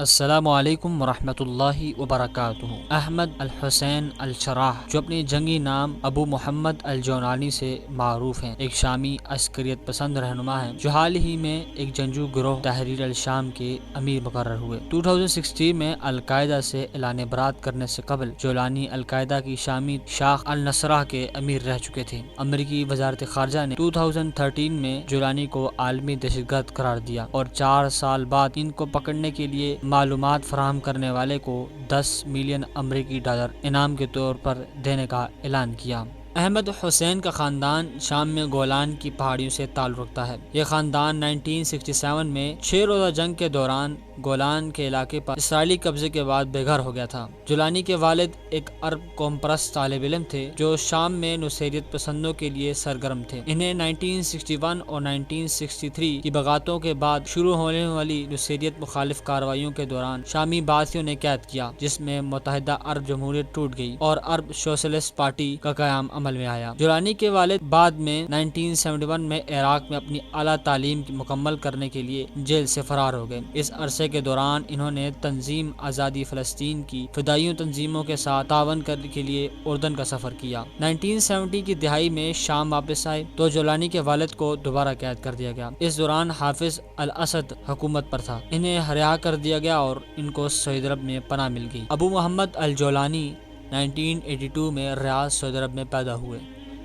السلام علیکم ورحمۃ اللہ وبرکاتہ۔ احمد الحسین الشراح، جو اپنے جنگی نام ابو محمد الجولانی سے معروف ہیں، ایک شامی عسکریت پسند رہنما ہیں جو حال ہی میں ایک جنگجو گروہ تحریر الشام کے امیر مقرر ہوئے۔ 2016 میں القاعدہ سے اعلان برات کرنے سے قبل جولانی القاعدہ کی شامی شاخ النصرہ کے امیر رہ چکے تھے۔ امریکی وزارت خارجہ نے 2013 میں جولانی کو عالمی دہشت گرد قرار دیا اور 4 سال بعد ان کو پکڑنے کے لیے معلومات فراہم کرنے والے کو $10 ملین امریکی انعام کے طور پر دینے کا اعلان کیا۔ احمد حسین کا خاندان شام میں گولان کی پہاڑیوں سے تعلق رکھتا ہے۔ یہ خاندان 1967 میں 6 روزہ جنگ کے دوران گولان کے علاقے پر اسرائیلی قبضے کے بعد بے گھر ہو گیا تھا۔ جولانی کے والد ایک عرب قوم پرست طالب علم تھے جو شام میں نصیریت پسندوں کے لیے سرگرم تھے۔ انہیں 1961 اور 1963 کی بغاوتوں کے بعد شروع ہونے والی نصیریت مخالف کارروائیوں کے دوران شامی بعثیوں نے قید کیا، جس میں متحدہ عرب جمہوریت ٹوٹ گئی اور عرب سوشلسٹ پارٹی کا قیام عمل میں آیا۔ جولانی کے والد بعد میں 1971 میں عراق میں اپنی اعلیٰ تعلیم مکمل کرنے کے لیے جیل سے فرار ہو گئے۔ اس عرصے کے دوران انہوں نے تنظیم آزادی فلسطین کی فدائیوں تنظیموں کے ساتھ تعاون کرنے کے لیے اردن کا سفر کیا۔ 1970 کی دہائی میں شام واپس آئے تو جولانی کے والد کو دوبارہ قید کر دیا گیا۔ اس دوران حافظ الاسد حکومت پر تھا۔ انہیں رہا کر دیا گیا اور ان کو سعودی عرب میں پناہ مل گئی۔ ابو محمد الجولانی 1982 میں ریاض سعودی عرب میں پیدا ہوئے،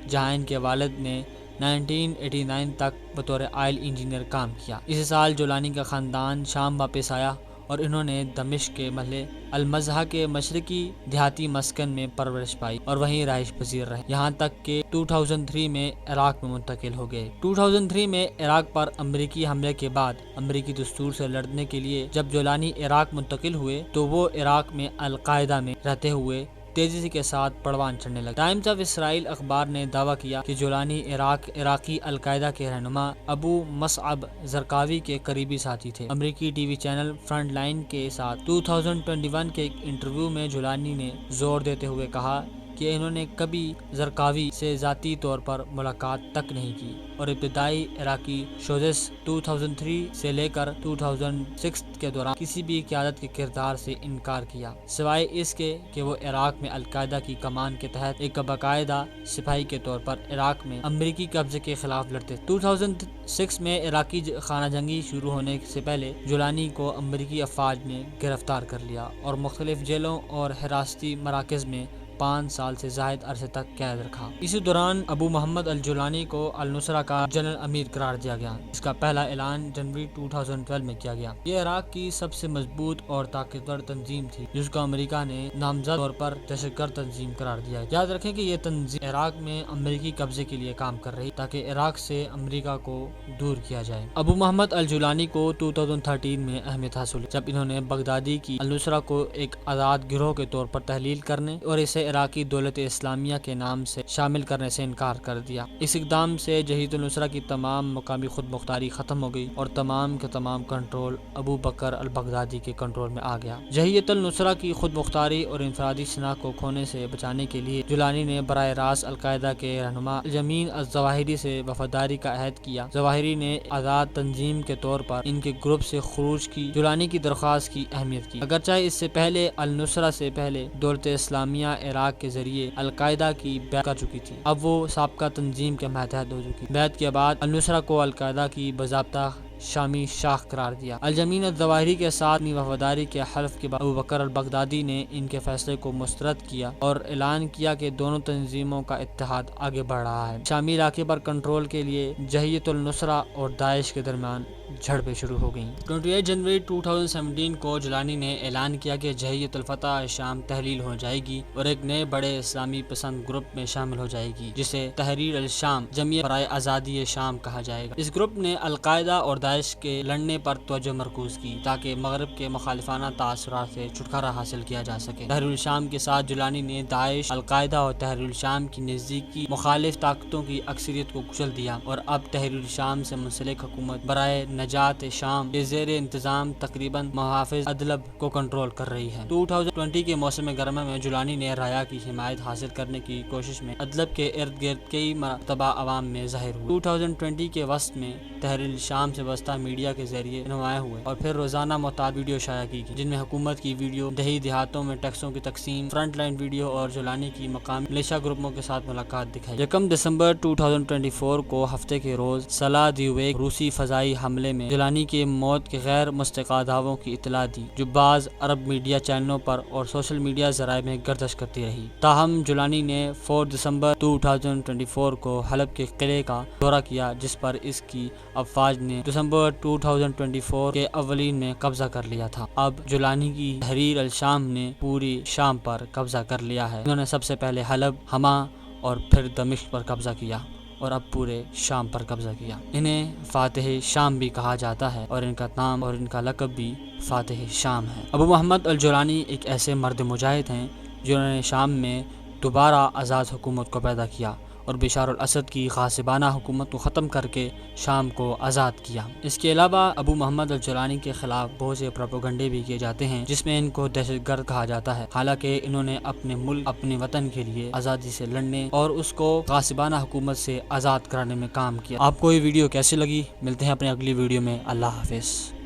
جہاں ان کے والد نے 1989 تک بطور آئل انجینئر کام کیا۔ اسی سال جولانی کا خاندان شام واپس آیا اور انہوں نے دمشق کے محلے المزہا کے مشرقی دیہاتی مسکن میں پرورش پائی اور وہیں رہائش پذیر رہے، یہاں تک کہ 2003 میں عراق میں منتقل ہو گئے۔ 2003 میں عراق پر امریکی حملے کے بعد امریکی دستور سے لڑنے کے لیے جب جولانی عراق منتقل ہوئے تو وہ عراق میں القاعدہ میں رہتے ہوئے تیزی کے ساتھ پڑوان چڑھنے لگے۔ ٹائمز آف اسرائیل اخبار نے دعویٰ کیا کہ جولانی عراقی القاعدہ کے رہنما ابو مصعب زرقاوی کے قریبی ساتھی تھے۔ امریکی T V channel front line کے ساتھ 2021 کے ایک انٹرویو میں جولانی نے زور دیتے ہوئے کہا کہ انہوں نے کبھی زرقاوی سے ذاتی طور پر ملاقات تک نہیں کی اور ابتدائی عراقی سوزش 2003 سے لے کر 2006 کے دوران کسی بھی قیادت کے کردار سے انکار کیا، سوائے اس کے کہ وہ عراق میں القاعدہ کی کمان کے تحت ایک باقاعدہ سپاہی کے طور پر عراق میں امریکی قبضے کے خلاف لڑتے تھے۔ 2006 میں عراقی خانہ جنگی شروع ہونے سے پہلے جولانی کو امریکی افواج نے گرفتار کر لیا اور مختلف جیلوں اور حراستی مراکز میں 5 سال سے زائد عرصے تک قید رکھا۔ اسی دوران ابو محمد الجولانی کو النصرہ کا جنرل امیر قرار دیا گیا، جس کا پہلا اعلان جنوری 2012 میں کیا گیا۔ یہ عراق کی سب سے مضبوط اور طاقتور تنظیم تھی جس کو امریکہ نے نامزد طور پر دہشت گرد تنظیم قرار دیا۔ یاد رکھیں کہ یہ تنظیم عراق میں امریکی قبضے کے لیے کام کر رہی تاکہ عراق سے امریکہ کو دور کیا جائے۔ ابو محمد الجولانی کو 2013 میں اہمیت حاصل ہوئی جب انہوں نے بغدادی کی النصرہ کو ایک آزاد گروہ کے طور پر تحلیل کرنے اور اسے عراقی دولت اسلامیہ کے نام سے شامل کرنے سے انکار کر دیا۔ اس اقدام سے جبہت النصرہ کی تمام مقامی خود مختاری ختم ہو گئی اور تمام کا تمام کنٹرول ابو بکر البغدادی کے کنٹرول میں آ گیا۔ جبہت النصرہ کی خود مختاری اور انفرادی شناخت کو کھونے سے بچانے کے لیے جولانی نے براہ راست القاعدہ کے رہنما الیمین الظواہری سے وفاداری کا عہد کیا۔ ظواہری نے آزاد تنظیم کے طور پر ان کے گروپ سے خروج کی جولانی کی درخواست کی اہمیت کی، اگرچہ اس سے پہلے النصرہ سے پہلے دولت اسلامیہ عراق کے ذریعے القاعدہ کی بیعت کر چکی تھی۔ اب وہ سابقہ تنظیم کے ماتحت ہو چکی۔ بیعت کے بعد النصرہ کو القاعدہ کی باضابطہ شامی شاخ قرار دیا۔ الیمین الظواہری کے ساتھ اپنی وفاداری کے حلف کے بعد ابو بکر البغدادی نے ان کے فیصلے کو مسترد کیا اور اعلان کیا کہ دونوں تنظیموں کا اتحاد آگے بڑھ رہا ہے۔ شامی علاقے پر کنٹرول کے لیے جبہت النصرہ اور داعش کے درمیان جھڑپیں شروع ہو گئیں۔ 28 جنوری 2017 کو جولانی نے اعلان کیا کہ جبہت الفتح شام تحلیل ہو جائے گی اور ایک نئے بڑے اسلامی پسند گروپ میں شامل ہو جائے گی جسے تحریر الشام جمعیت برائے آزادی شام کہا جائے گا۔ اس گروپ نے القاعدہ اور داعش کے لڑنے پر توجہ مرکوز کی تاکہ مغرب کے مخالفانہ تاثرات سے چھٹکارا حاصل کیا جا سکے۔ تحریر الشام کے ساتھ جولانی نے داعش، القاعدہ اور تحریر الشام کی نزدیکی مخالف طاقتوں کی اکثریت کو کچل دیا اور اب تحریر الشام سے منسلک حکومت برائے نجات شام کے زیر انتظام تقریباً محافظ ادلب کو کنٹرول کر رہی ہے۔ 2020 کے موسم گرما میں جولانی نے رایا کی حمایت حاصل کرنے کی کوشش میں ادلب کے ارد گرد کئی مرتبہ عوام میں ظاہر ہوئے۔ 2020 کے وسط میں تحریر شام سے وابستہ میڈیا کے ذریعے نمایاں ہوئے اور پھر روزانہ محتاط ویڈیو شائع کی گئی، جن میں حکومت کی ویڈیو، دیہی دیہاتوں میں ٹیکسوں کی تقسیم، فرنٹ لائن ویڈیو اور جولانی کی مقامی ملیشیا گروپوں کے ساتھ ملاقات دکھائی۔ 1 دسمبر 2024 کو ہفتے کے روز سلادیویک روسی فضائی حملے میں جولانی کی موت کے غیر مستقل دعووں کی اطلاع دی، جو بعض عرب میڈیا چینلوں پر اور سوشل میڈیا ذرائع میں گردش کرتی رہی۔ تاہم جولانی نے 4 دسمبر 2024 کو حلب کے قلعے کا دورہ کیا، جس پر اس کی افواج نے دسمبر 2024 کے اولین میں قبضہ کر لیا تھا۔ اب جولانی کی تحریر الشام نے پوری شام پر قبضہ کر لیا ہے۔ انہوں نے سب سے پہلے حلب، حما اور پھر دمشق پر قبضہ کیا اور اب پورے شام پر قبضہ کیا۔ انہیں فاتح شام بھی کہا جاتا ہے اور ان کا نام اور ان کا لقب بھی فاتح شام ہے۔ ابو محمد الجولانی ایک ایسے مرد مجاہد ہیں جنہوں نے شام میں دوبارہ آزاد حکومت کو پیدا کیا اور بشار الاسد کی غاصبانہ حکومت کو ختم کر کے شام کو آزاد کیا۔ اس کے علاوہ ابو محمد الجولانی کے خلاف بہت سے پروپیگنڈے بھی کیے جاتے ہیں، جس میں ان کو دہشت گرد کہا جاتا ہے، حالانکہ انہوں نے اپنے ملک، اپنے وطن کے لیے آزادی سے لڑنے اور اس کو غاصبانہ حکومت سے آزاد کرانے میں کام کیا۔ آپ کو یہ ویڈیو کیسی لگی؟ ملتے ہیں اپنے اگلی ویڈیو میں۔ اللہ حافظ۔